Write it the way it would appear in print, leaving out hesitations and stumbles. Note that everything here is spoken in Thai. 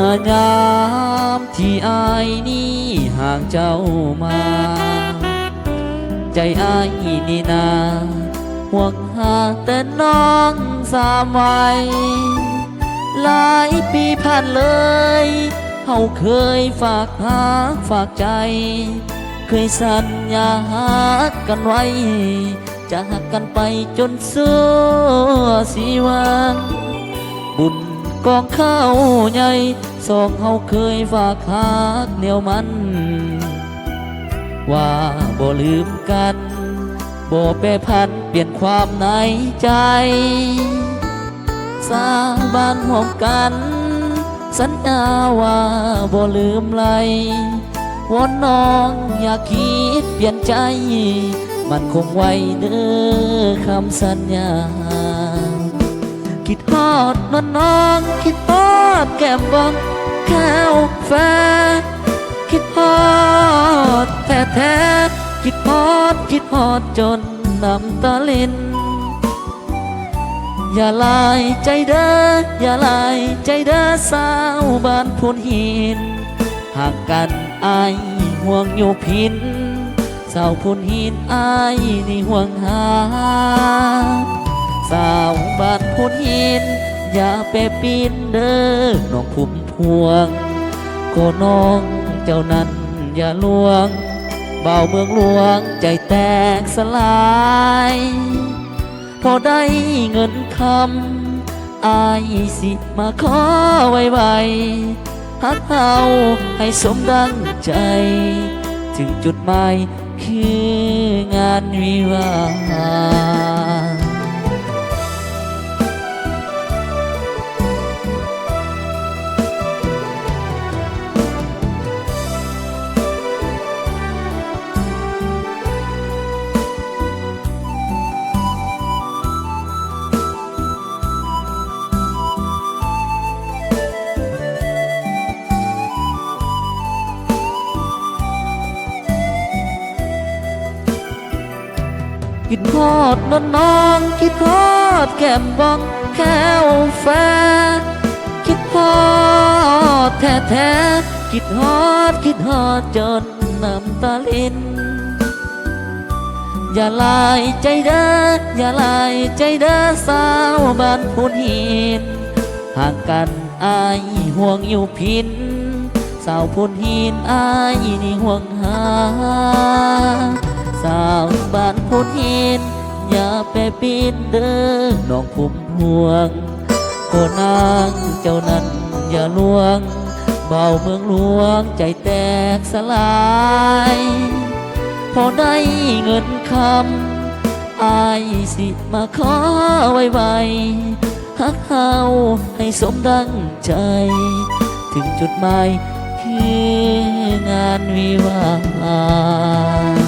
อยามที่อายนี้ห่างเจ้ามาใจอายนี่นาห่วงหาแต่น้องสามวัยหลายปีผ่านเลยเขาเคยฝากหาฝากใจเคยสัญญาหักกันไว้จะหักกันไปจนสุดสีวันบุญกองข้าวใหญ่สองเขาเคยฝากหักเหนียวมันว่าบ่ลืมกันบ่แปรผันเปลี่ยนความในใจสาบานห่วมกันสัญญาว่าบ่ลืมไหลวอนน้องอย่าคิดเปลี่ยนใจมันคงไว้เด้อคำสัญญาคิดฮอดน้องคิดฮอดแก้มบองแก้วแฟคิดฮอดแท้คิดฮอดจนน้ำตาลินอย่าลายใจเด้ออย่าลายใจเด้อสาวบ้านพูนหินห่างกันอายห่วงอยู่พินสาวพูนหินอายนี่ห่วงหาสาวบ้านพูนหินอย่าไปปีนเด้อน้องพุ่มพวงก็น้องเจ้านั้นอย่าลวงเบาเมืองหลวงใจแตกสลายพอได้เงินคำอายสิมาขอไวๆฮักเฮาให้สมดังใจถึงจุดหมายคืองานวิวาห์คิดฮอดน้องคิดฮอดแก้มบองแก้วแฟคิดฮอดแท้คิดฮอดจนน้ำตาลินอย่าลายใจเด้ออย่าลายใจเด้อสาวบ้านพูนหินห่างกันอายห่วงอยู่พินสาวพูนหินอายนี่ห่วงหาสาวบ้านพูนหินอย่าไปปีนเด้อน้องพุ่มพวงก็นางเจ้านั้นอย่าลวงเบาเมืองหลวงใจแตกสลายพอได้เงินคำอายสิมาขอไวๆฮักเฮาให้สมดังใจถึงจุดหมายคืองานวิวาห์